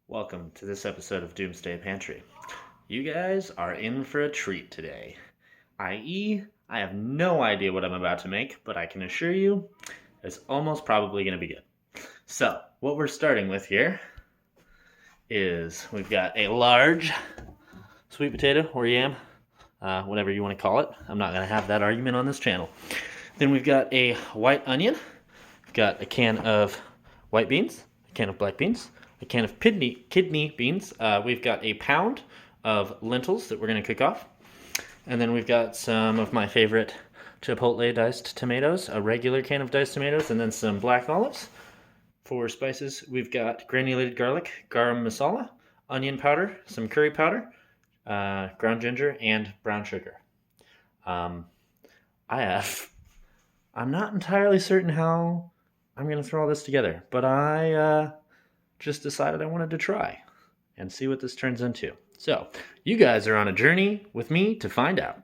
Welcome to this episode of Doomsday Pantry. You guys are in for a treat today. I.e., I have no idea what I'm about to make, but I can assure you it's almost probably going to be good. So, what we're starting with here is we've got a large sweet potato or yam, whatever you want to call it. I'm not going to have that argument on this channel. Then we've got a white onion. We've got a can of white beans, a can of black beans, a can of kidney beans. We've got a pound of lentils that we're going to cook off. And then we've got some of my favorite chipotle diced tomatoes, a regular can of diced tomatoes, and then some black olives. For spices, we've got granulated garlic, garam masala, onion powder, some curry powder, ground ginger, and brown sugar. I'm not entirely certain how I'm going to throw all this together, but I just decided I wanted to try and see what this turns into. So, you guys are on a journey with me to find out.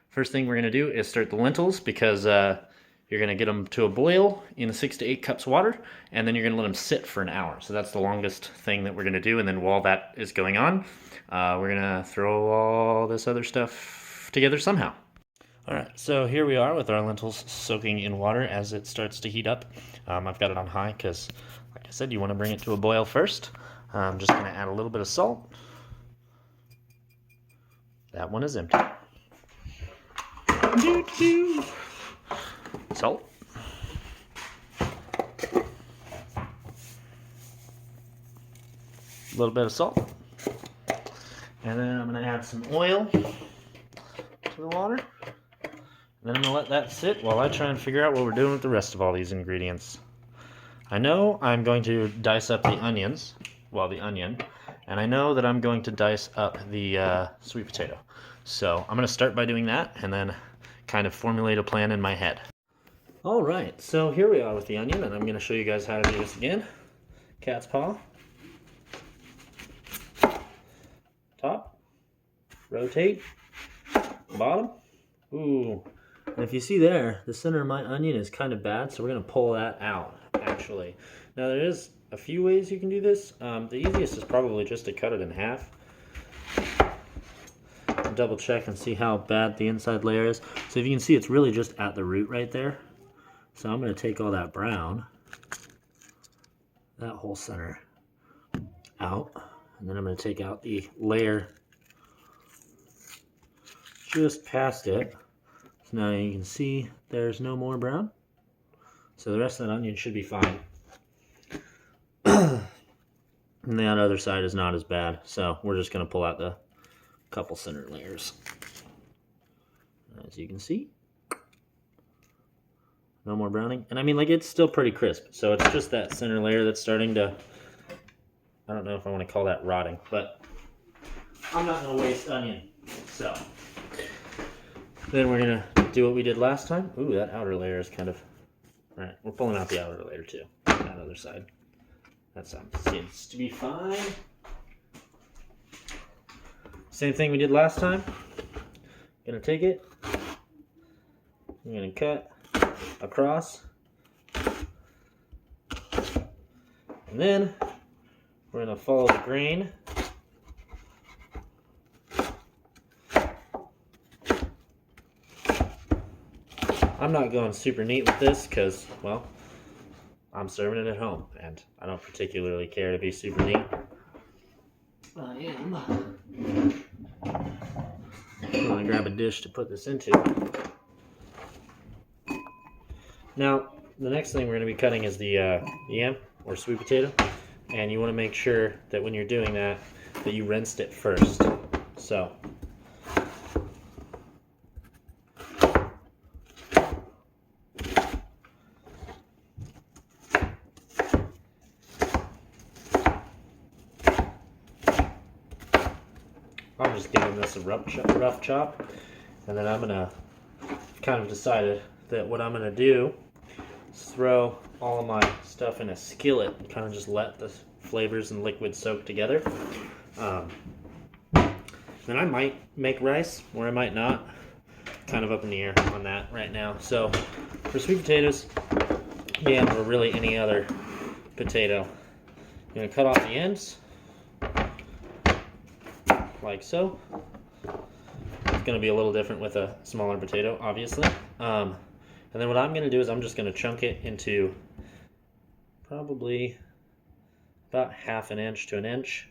First thing we're going to do is start the lentils because you're going to get them to a boil in 6 to 8 cups of water, and then you're going to let them sit for an hour. So that's the longest thing that we're going to do, and then while that is going on, we're going to throw all this other stuff together somehow. Alright, so here we are with our lentils soaking in water as it starts to heat up. I've got it on high because, like I said, you want to bring it to a boil first. I'm just going to add a little bit of salt. That one is empty. Salt. A little bit of salt. And then I'm going to add some oil to the water. Then I'm going to let that sit while I try and figure out what we're doing with the rest of all these ingredients. I know I'm going to dice up the onion, and I know that I'm going to dice up the sweet potato. So I'm going to start by doing that, and then kind of formulate a plan in my head. Alright, so here we are with the onion, and I'm going to show you guys how to do this again. Cat's paw. Top. Rotate. Bottom. Ooh. And if you see there, the center of my onion is kind of bad, so we're going to pull that out, actually. Now, there is a few ways you can do this. The easiest is probably just to cut it in half. Double check and see how bad the inside layer is. So if you can see, it's really just at the root right there. So I'm going to take all that brown, that whole center, out. And then I'm going to take out the layer just past it. Now you can see there's no more brown. So the rest of that onion should be fine. And the other side is not as bad. So we're just going to pull out the couple center layers. As you can see. No more browning. And I mean, like, it's still pretty crisp. So it's just that center layer that's starting to, I don't know if I want to call that rotting, but I'm not going to waste onion. So then we're going to do what we did last time. Ooh, that outer layer is kind of... Alright, we're pulling out the outer layer too. That other side. That seems to be fine. Same thing we did last time. Gonna take it. I'm gonna cut across. And then we're gonna follow the grain. I'm not going super neat with this because, well, I'm serving it at home, and I don't particularly care to be super neat. I am going to grab a dish to put this into. Now, the next thing we're going to be cutting is the yam, or sweet potato, and you want to make sure that when you're doing that, that you rinsed it first. So I'm just giving this a rough chop, and then I'm gonna kind of decided that what I'm gonna do is throw all of my stuff in a skillet and kind of just let the flavors and liquids soak together. Then I might make rice, or I might not. Kind of up in the air on that right now. So for sweet potatoes, yams, or really any other potato, you're gonna cut off the ends. like so. It's going to be a little different with a smaller potato, obviously. And then what I'm going to do is I'm just going to chunk it into probably about 1/2 inch to 1 inch.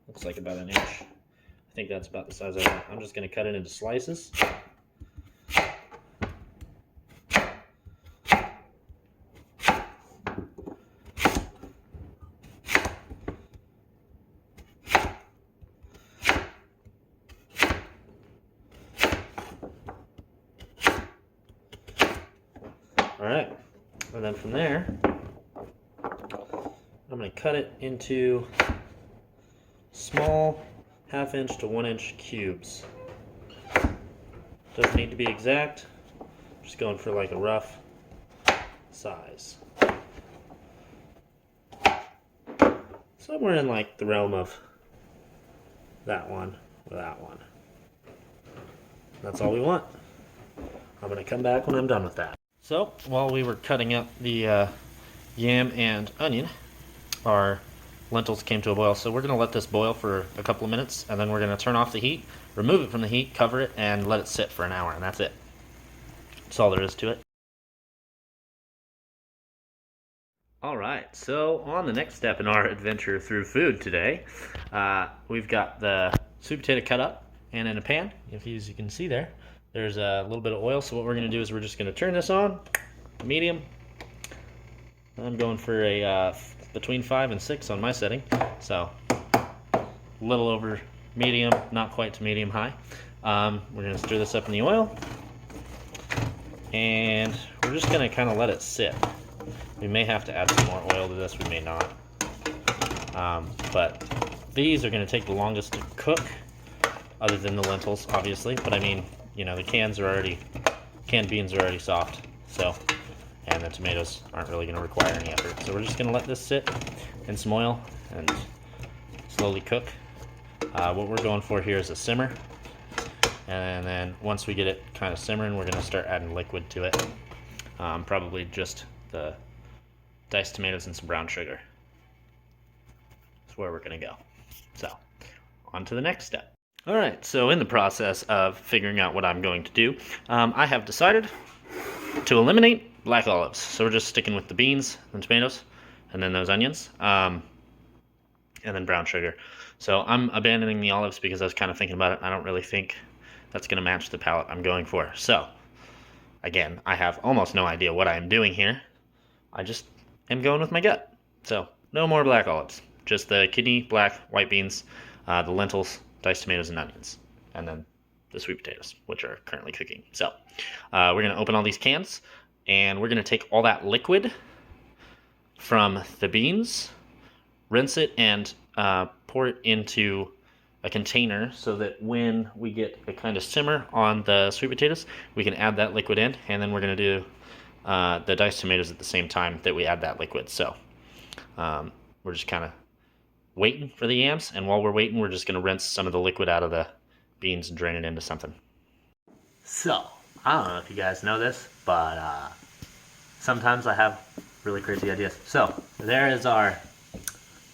Looks like about 1 inch. I think that's about the size I want. I'm just going to cut it into slices. Alright, and then from there, I'm going to cut it into small 1/2 inch to 1 inch cubes. Doesn't need to be exact, just going for like a rough size. Somewhere in like the realm of that one or that one. That's all we want. I'm going to come back when I'm done with that. So, while we were cutting up the yam and onion, our lentils came to a boil. So we're going to let this boil for a couple of minutes, and then we're going to turn off the heat, remove it from the heat, cover it, and let it sit for an hour, and that's it. That's all there is to it. Alright, so on the next step in our adventure through food today, we've got the sweet potato cut up and in a pan. As you can see there, there's a little bit of oil, so what we're going to do is we're just going to turn this on, medium. I'm going for a between 5 and 6 on my setting, so a little over medium, not quite to medium high. We're going to stir this up in the oil, and we're just going to kind of let it sit. We may have to add some more oil to this, we may not. But these are going to take the longest to cook, other than the lentils, obviously. But I mean, you know, the canned beans are already soft, so, and the tomatoes aren't really going to require any effort. So we're just going to let this sit in some oil and slowly cook. What we're going for here is a simmer, and then once we get it kind of simmering, we're going to start adding liquid to it. Probably just the diced tomatoes and some brown sugar. That's where we're going to go. So, on to the next step. Alright, so in the process of figuring out what I'm going to do, I have decided to eliminate black olives. So we're just sticking with the beans and tomatoes, and then those onions, and then brown sugar. So I'm abandoning the olives because I was kind of thinking about it, and I don't really think that's going to match the palette I'm going for. So, again, I have almost no idea what I'm doing here. I just am going with my gut. So, no more black olives. Just the kidney, black, white beans, the lentils, diced tomatoes, and onions. And then the sweet potatoes, which are currently cooking. So, we're going to open all these cans, and we're going to take all that liquid from the beans, rinse it, and pour it into a container so that when we get a kind of simmer on the sweet potatoes, we can add that liquid in, and then we're going to do the diced tomatoes at the same time that we add that liquid. So we're just kind of waiting for the yams, and while we're waiting, we're just going to rinse some of the liquid out of the beans and drain it into something. So, I don't know if you guys know this, but sometimes I have really crazy ideas. So, there is our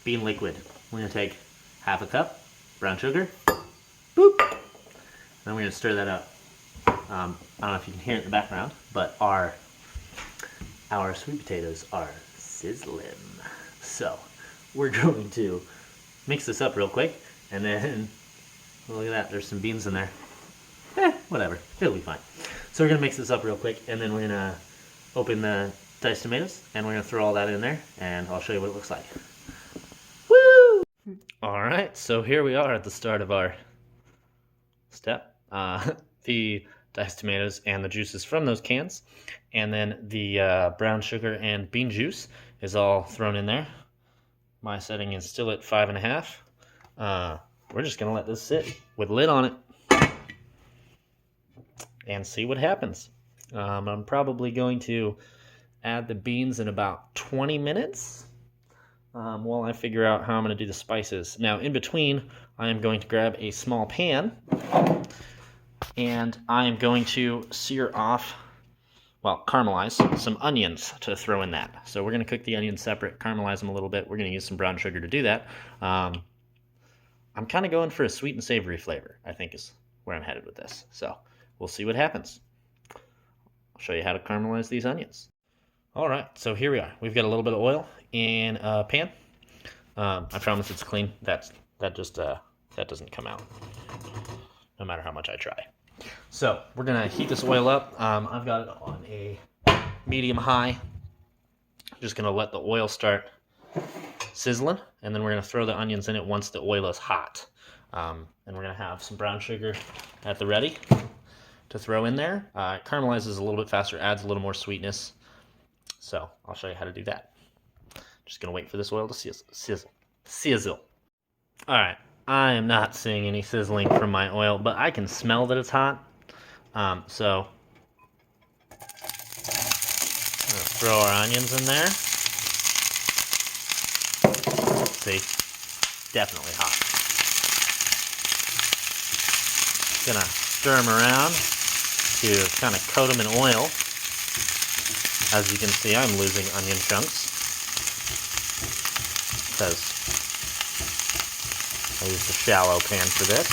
bean liquid. We're going to take 1/2 cup brown sugar, boop, then we're going to stir that up. I don't know if you can hear it in the background, but our sweet potatoes are sizzling. So we're going to mix this up real quick, and then look at that, there's some beans in there. Whatever, it'll be fine. So we're going to mix this up real quick, and then we're going to open the diced tomatoes, and we're going to throw all that in there, and I'll show you what it looks like. Woo! Alright, so here we are at the start of our step. The diced tomatoes and the juices from those cans, and then the brown sugar and bean juice is all thrown in there. My setting is still at 5.5. We're just going to let this sit with lid on it and see what happens. I'm probably going to add the beans in about 20 minutes while I figure out how I'm going to do the spices. Now, in between, I am going to grab a small pan, and I am going to sear off, well, caramelize some onions to throw in that. So we're going to cook the onions separate, caramelize them a little bit. We're going to use some brown sugar to do that. I'm kind of going for a sweet and savory flavor, I think is where I'm headed with this. So we'll see what happens. I'll show you how to caramelize these onions. All right, so here we are. We've got a little bit of oil in a pan. I promise it's clean. That doesn't come out, no matter how much I try. So we're gonna heat this oil up. I've got it on a medium high. Just gonna let the oil start sizzling, and then we're gonna throw the onions in it once the oil is hot. And we're gonna have some brown sugar at the ready to throw in there. It caramelizes a little bit faster, adds a little more sweetness. So I'll show you how to do that. Just gonna wait for this oil to sizzle. All right, I am not seeing any sizzling from my oil, but I can smell that it's hot. So I'm gonna throw our onions in there. See, definitely hot. Gonna stir them around to kind of coat them in oil. As you can see, I'm losing onion chunks because I used a shallow pan for this,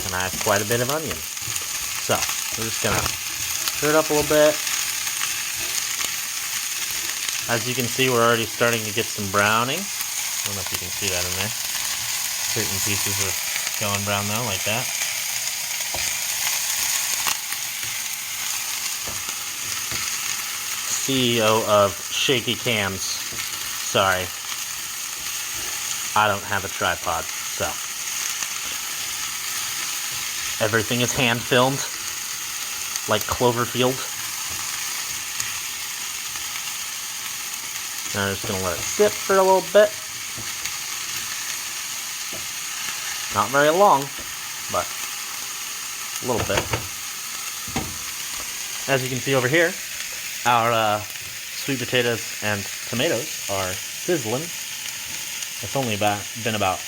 and I have quite a bit of onion. So we're just gonna stir it up a little bit. As you can see, we're already starting to get some browning. I don't know if you can see that in there. Certain pieces are going brown though, like that. CEO of Shaky Cams. Sorry. I don't have a tripod, so. Everything is hand filmed, like Cloverfield. Now I'm just gonna let it sit for a little bit. Not very long, but a little bit. As you can see over here, our sweet potatoes and tomatoes are sizzling. It's only been about,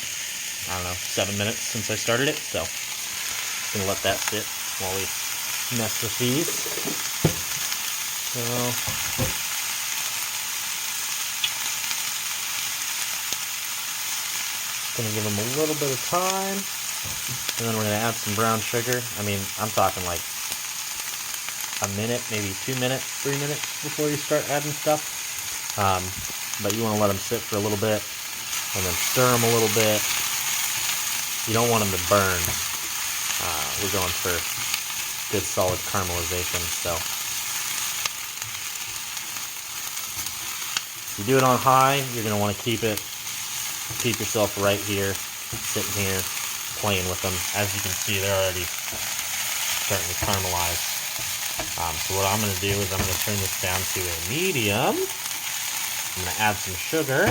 I don't know, 7 minutes since I started it, so I'm gonna let that sit while we mess with these. So gonna give them a little bit of time, and then we're gonna add some brown sugar. I mean, I'm talking like a minute, maybe 2 minutes, 3 minutes before you start adding stuff. But you want to let them sit for a little bit, and then stir them a little bit. You don't want them to burn. We're going for good solid caramelization, so if you do it on high, you're going to want to keep yourself right here, sitting here, playing with them. As you can see, they're already starting to caramelize. So what I'm going to do is I'm going to turn this down to a medium. I'm going to add some sugar.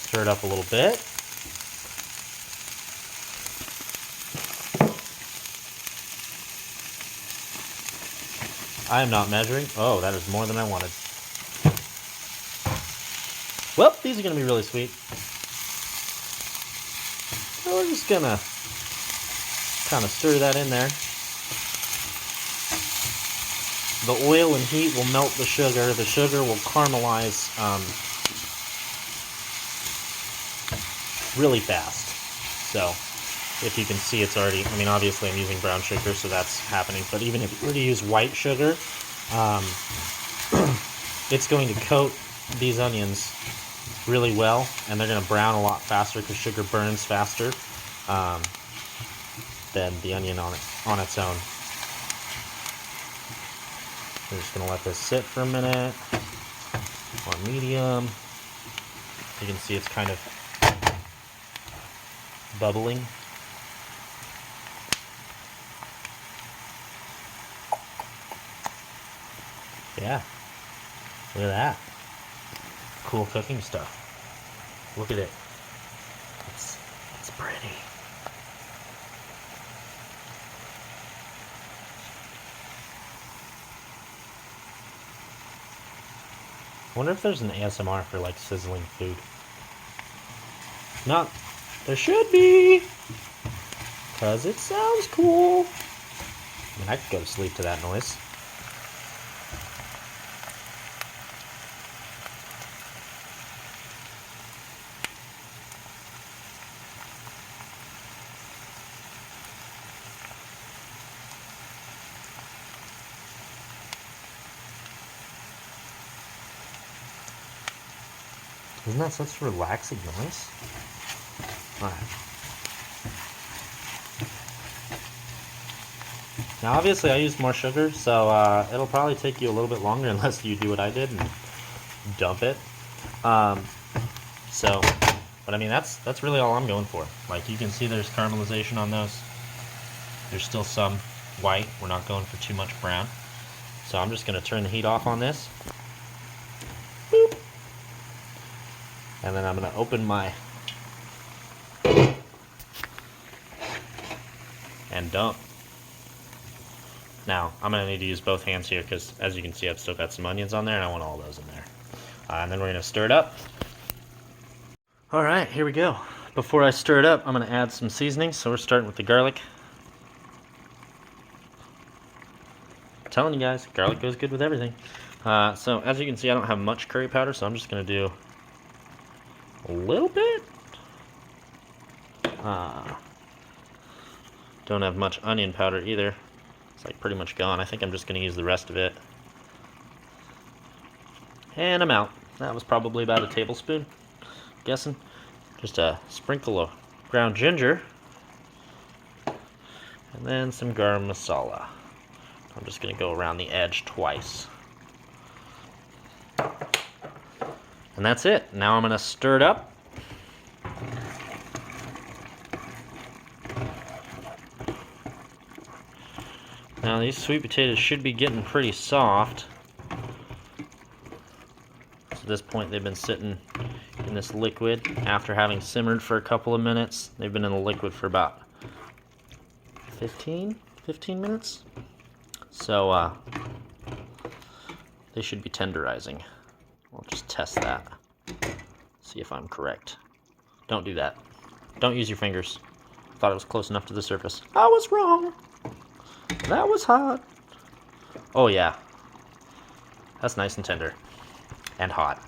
Stir it up a little bit. I am not measuring. Oh, that is more than I wanted. Well, these are going to be really sweet. So we're just going to kind of stir that in there. The oil and heat will melt the sugar. The sugar will caramelize really fast. So if you can see, it's already, I mean, obviously I'm using brown sugar, so that's happening. But even if you were to use white sugar, it's going to coat these onions really well, and they're going to brown a lot faster because sugar burns faster than the onion on its own. We're just going to let this sit for a minute on medium. You can see it's kind of bubbling. Yeah, look at that. Cool cooking stuff. Look at it. It's pretty. I wonder if there's an ASMR for like sizzling food. Not. There should be. Because it sounds cool. I mean, I could go to sleep to that noise. Isn't that such relaxing noise? Alright. Now obviously I used more sugar, so it'll probably take you a little bit longer unless you do what I did and dump it. But I mean that's really all I'm going for. Like you can see there's caramelization on those. There's still some white. We're not going for too much brown. So I'm just going to turn the heat off on this. Boop. And then I'm going to open my and dump. Now, I'm going to need to use both hands here because as you can see I've still got some onions on there and I want all those in there. And then we're going to stir it up. Alright, here we go. Before I stir it up, I'm going to add some seasonings. So we're starting with the garlic. I'm telling you guys, garlic goes good with everything. So as you can see, I don't have much curry powder, so I'm just going to do a little bit. Don't have much onion powder either. It's like pretty much gone. I think I'm just going to use the rest of it. And I'm out. That was probably about a tablespoon, I'm guessing. Just a sprinkle of ground ginger. And then some garam masala. I'm just going to go around the edge twice. And that's it. Now I'm going to stir it up. Now these sweet potatoes should be getting pretty soft. So at this point they've been sitting in this liquid after having simmered for a couple of minutes. They've been in the liquid for about 15 minutes. So they should be tenderizing. We'll just test that. See if I'm correct. Don't do that. Don't use your fingers. Thought it was close enough to the surface. I was wrong. That was hot. Oh yeah. That's nice and tender. And hot.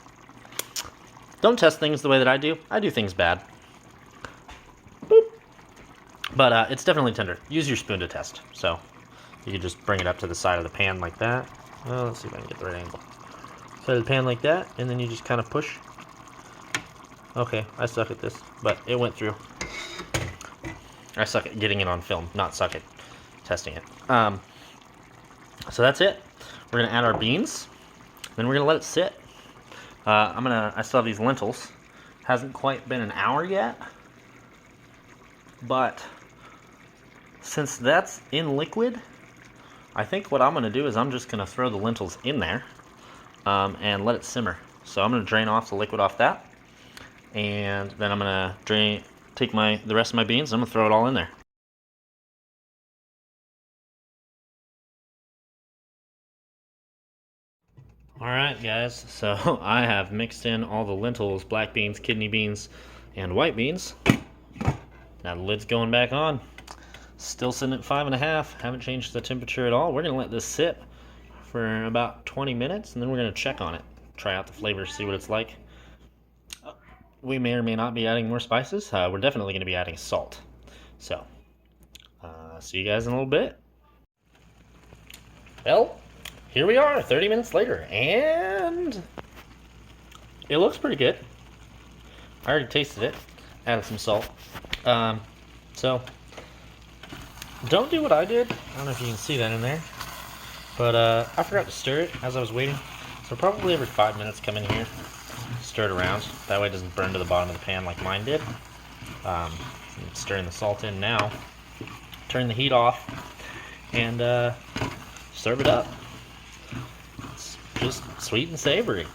Don't test things the way that I do. I do things bad. Boop. But it's definitely tender. Use your spoon to test. So you can just bring it up to the side of the pan like that. Well, let's see if I can get the right angle. Side of the pan like that, and then you just kind of push. Okay, I suck at this, but it went through. I suck at getting it on film, not suck at testing it. So that's it. We're gonna add our beans, then we're gonna let it sit. I still have these lentils. Hasn't quite been an hour yet, but since that's in liquid, I think what I'm gonna do is I'm just gonna throw the lentils in there and let it simmer. So I'm gonna drain off the liquid off that, and then I'm gonna take the rest of my beans, and I'm gonna throw it all in there. Alright guys, so I have mixed in all the lentils, black beans, kidney beans, and white beans. Now the lid's going back on. Still sitting at 5.5, haven't changed the temperature at all. We're gonna let this sit for about 20 minutes and then we're gonna check on it. Try out the flavors, see what it's like. We may or may not be adding more spices. We're definitely gonna be adding salt. So, see you guys in a little bit. Well, here we are 30 minutes later, and it looks pretty good. I already tasted it, added some salt. So don't do what I did. I don't know if you can see that in there, but I forgot to stir it as I was waiting. So probably every 5 minutes come in here, stir it around. That way it doesn't burn to the bottom of the pan like mine did. Stirring the salt in now. Turn the heat off and serve it up. Just sweet and savory.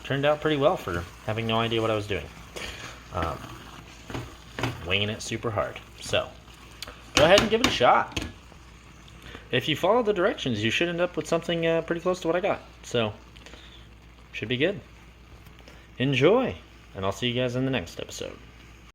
Turned out pretty well for having no idea what I was doing. Winging it super hard. So, go ahead and give it a shot. If you follow the directions, you should end up with something pretty close to what I got. So, should be good. Enjoy, and I'll see you guys in the next episode.